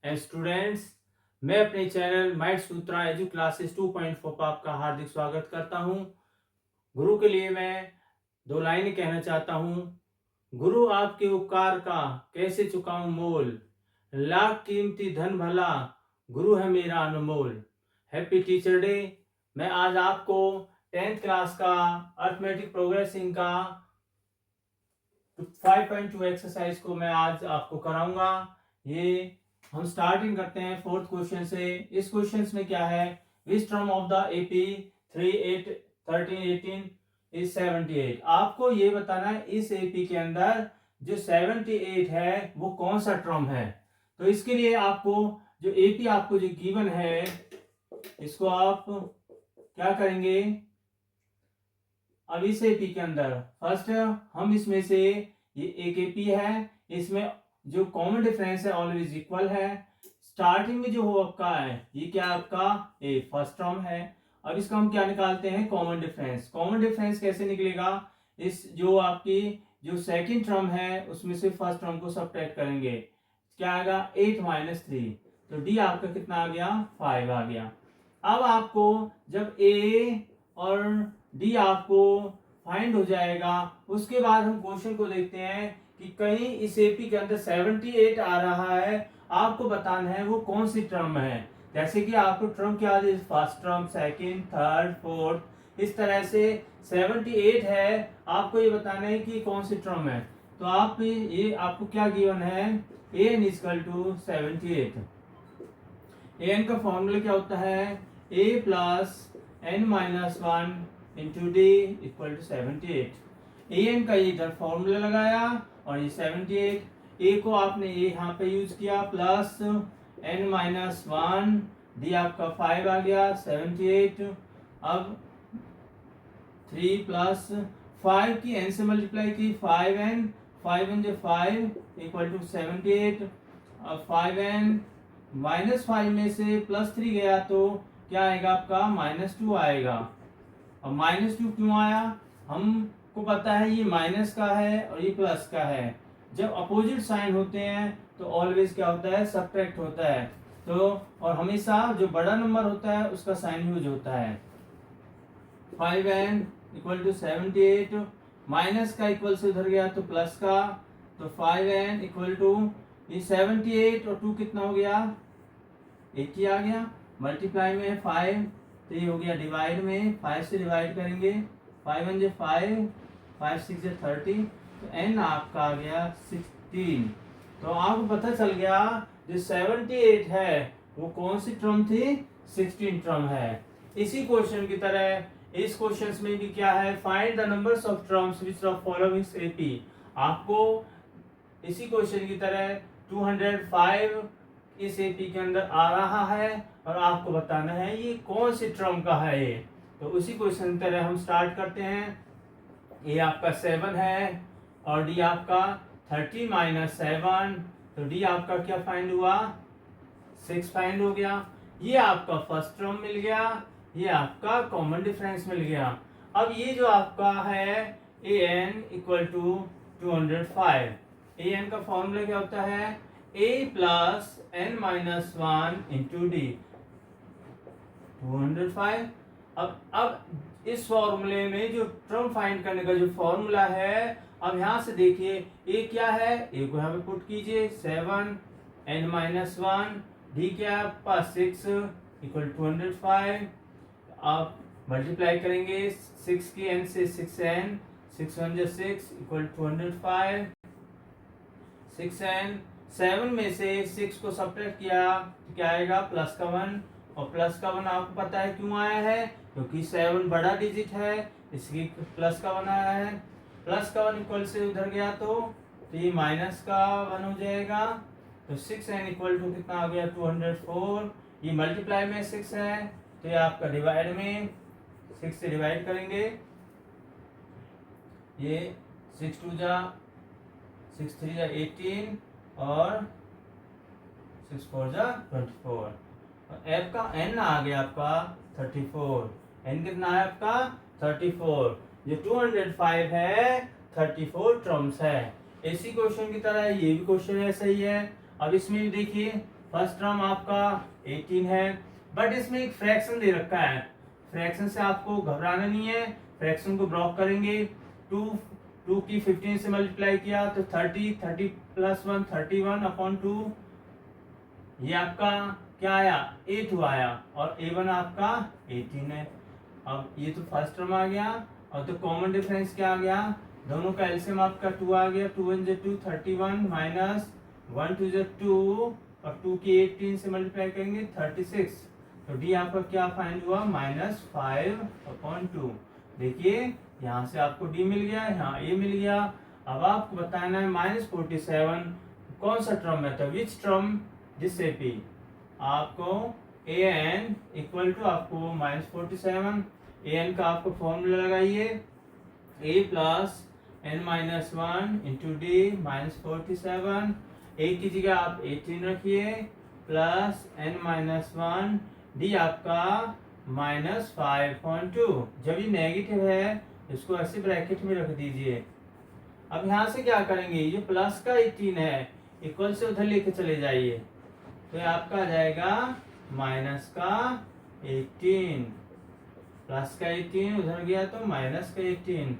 And students, मैं अपने channel might सूत्रा edu classes 2.4 पर आपका हार्दिक स्वागत करता हूं। गुरु के लिए मैं दो लाइनें कहना चाहता हूं। गुरु आपके उपकार का कैसे चुकाऊं मोल, लाख कीमती धन भला गुरु है मेरा अनमोल। Happy teacher day. मैं आज आपको 10th क्लास का अर्थमेटिक प्रोग्रेसिंग का 5.2 एक्सरसाइज को मैं आज आपको कराऊंगा। ये हम स्टार्टिंग करते हैं फोर्थ क्वेश्चन से। इस क्वेश्चन में क्या है, which term of the AP 3 8 13 18 is 78। आपको ये बताना है इस एपी के अंदर जो 78 है वो कौन सा टर्म है। तो इसके लिए आपको जो एपी आपको जो गिवन है इसको आप क्या करेंगे, अब इस एपी के अंदर फर्स्ट हम इसमें से ये एक एपी है, इसमें जो कॉमन डिफरेंस है ऑलवेज इक्वल है। स्टार्टिंग में जो हो आपका है ये क्या आपका ए फर्स्ट टर्म है। अब इसका हम क्या निकालते हैं, कॉमन डिफरेंस। कॉमन डिफरेंस कैसे निकलेगा, इस जो आपकी जो सेकंड टर्म है उसमें से फर्स्ट टर्म को सब्ट्रैक्ट करेंगे, क्या आएगा 8 माइनस 3, तो डी आपका कितना आ गया 5 आ गया। अब आपको जब ए और डी आपको फाइंड हो जाएगा उसके बाद हम क्वेश्चन को देखते हैं कि कहीं इस एपी के अंदर 78 आ रहा है, आपको बताना है वो कौन सी टर्म है। जैसे कि आपको टर्म क्या है, first term second third fourth, इस तरह से 78 है, आपको ये बताना है कि कौन सी टर्म है। तो आप ये आपको क्या गिवन है, an इक्वल टू 78। an का फॉर्मूला क्या होता है, a plus n minus 1 into D equal to 78। an का ये इधर फॉर्मूला लगाया और ये 78, a को आपने ये यहाँ पे यूज किया प्लस n माइनस 1, डी आपका 5 आ गया 78। अब 3 प्लस 5 की n से मल्टीप्लाई की 5n, 5n जो 5 इक्वल टू 78। अब 5n माइनस 5 में से प्लस 3 गया तो क्या आएगा आपका -2 आएगा। अब -2 क्यों आया, हमको पता है ये माइनस का है और ये प्लस का है। जब अपोजिट साइन होते हैं तो ऑलवेज क्या होता है, सब्ट्रैक्ट होता है। तो और हमेशा जो बड़ा नंबर होता है उसका साइन यूज होता है। 5n इक्वल टू 78, माइनस का इक्वल से उधर गया तो प्लस का, तो 5n इक्वल टू ये 78 और 2 कितना हो गया 80 आ गया। मल्टीप्लाई में 5 तो ये हो गया डिवाइड में, 5 से डिवाइड करेंगे, 5 1 जो 5, 5 6 जो 30, तो n आपका आ गया 16। तो आपको पता चल गया जो 78 है वो कौन सी टर्म थी, 16 टर्म है। इसी क्वेश्चन की तरह इस क्वेश्चन में भी क्या है, find the numbers of terms which of following AP. आपको इसी क्वेश्चन की तरह 205 इस एपी के अंदर आ रहा है और आपको बताना है ये कौन सी टर्म का है ये। तो उसी क्वेश्चन की तरह हम स्टार्ट करते हैं। ये आपका 7 है और डी आपका 30 माइनस 7, तो डी आपका क्या फाइंड हुआ 6 फाइंड हो गया। ये आपका फर्स्ट टर्म मिल गया, ये आपका कॉमन डिफरेंस मिल गया। अब ये जो आपका है a n equal to 205, a n का फॉर्मूला क्या होता है, a plus n minus 1 into d 205। अब इस फॉर्मूले में जो टर्म फाइंड करने का जो फॉर्मूला है, अब यहाँ से देखिए a क्या है, a को यहाँ पे पुट कीजिए 7 n माइनस 1, डी क्या है आपका 6 इक्वल 205। आप मल्टीप्लाई करेंगे 6 की n से 6n, 6 1 जो 6 इक्वल 205। 6n 7 में से 6 को सब्ट्रैक्ट किया तो क्या आएगा प्लस का 1, और प्लस का 1 आपको पता है क्यों आया है, क्योंकि 7 बड़ा डिजिट है इसलिए प्लस का 1 आया है। प्लस का 1 इक्वल से उधर गया तो ये माइनस का 1 हो जाएगा। तो 6n इक्वल टू कितना आ गया 204। ये मल्टीप्लाई में 6 है तो ये आपका डिवाइड में 6 से डिवाइड करेंगे, ये 6 2 जा 6 3 जा 18 और 6 4 जा 24, और f का n आ गया आपका 34। n कितना है आपका 34, जो 205 है 34 टर्म्स है। इसी क्वेश्चन की तरह ये भी क्वेश्चन ऐसा ही है। अब इसमें भी देखिए फर्स्ट टर्म आपका 18 है, बट इसमें एक फ्रैक्शन दे रखा है। फ्रैक्शन से आपको घबराना नहीं है, फ्रैक्शन को ब्लॉक करेंगे। 2 की 15 से मल्टीप्लाई किया तो 30 प्लस 1 31/2, ये आपका क्या आया 8 आया, और A1 आपका 18 है। अब ये तो फर्स्ट टर्म आ गया, और तो कॉमन डिफरेंस क्या आ गया, दोनों का एलसीएम आपका 2 आ गया। 2 1 2 31 माइनस 1 2 2, और 2 की 18 से मल्टीप्लाई करेंगे 36, तो डी आपका क्या फाइंड हुआ -5/2। देखिए यहाँ से आपको डी मिल गया, यहाँ ए मिल गया। अब आपको बताना है -47 कौन सा टर्म है, तो विच टर्म, जिससे पी आपको ए एन इक्वल टू आपको -47, ए एन का आपको फॉर्मूला लगाइए, a plus n-1 into D -47, a की जगह आप 18 रखिए, प्लस n-1, डी आपका -5.2। जब ये नेगेटिव है इसको ऐसे ब्रैकेट में रख दीजिए। अब यहाँ से क्या करेंगे, ये प्लस का 18 है, इक्वल से उधर लेके चले जाइए, तो ये आपका आ जाएगा माइनस का 18, प्लस का 18 उधर गया तो माइनस का 18,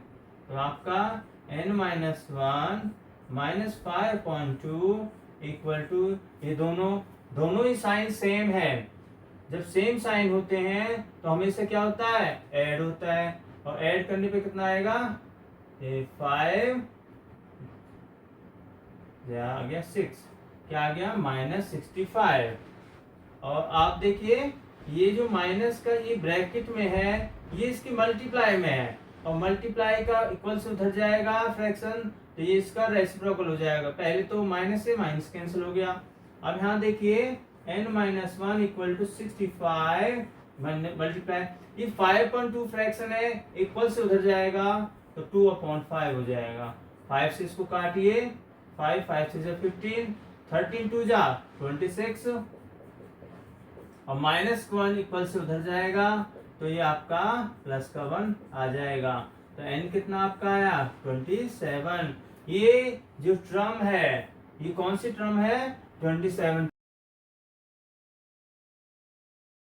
तो आपका n-1 -5.2 इक्वल टू, ये दोनों ही साइन सेम है। जब सेम साइन होते हैं तो हमेशा क्या होता है, ऐड होता है, और ऐड करने पे कितना आएगा, 5 आ गया 6, क्या आ गया -65। और आप देखिए ये जो माइनस का ये ब्रैकेट में है, ये इसकी मल्टीप्लाई में है, और मल्टीप्लाई का इक्वल से उधर जाएगा फ्रैक्शन, तो ये इसका रेसिप्रोकल हो जाएगा। पहले तो माइनस से माइनस कैंसिल हो गया। अब यहाँ देखिए n-1 इक्वल टू 65 मल्टीप्लाई, ये 5.2 फ्रैक्शन है, इक्वल से उधर जाएगा तो 2/5 हो जाएगा। 5 से इसको काटिए, 5 से 15, 13 2 जा 26, और -1 इक्वल से उधर जाएगा तो ये आपका प्लस का 1 आ जाएगा। तो n कितना आपका आया 27। ये जो टर्म है ये कौन सी टर्म है, 27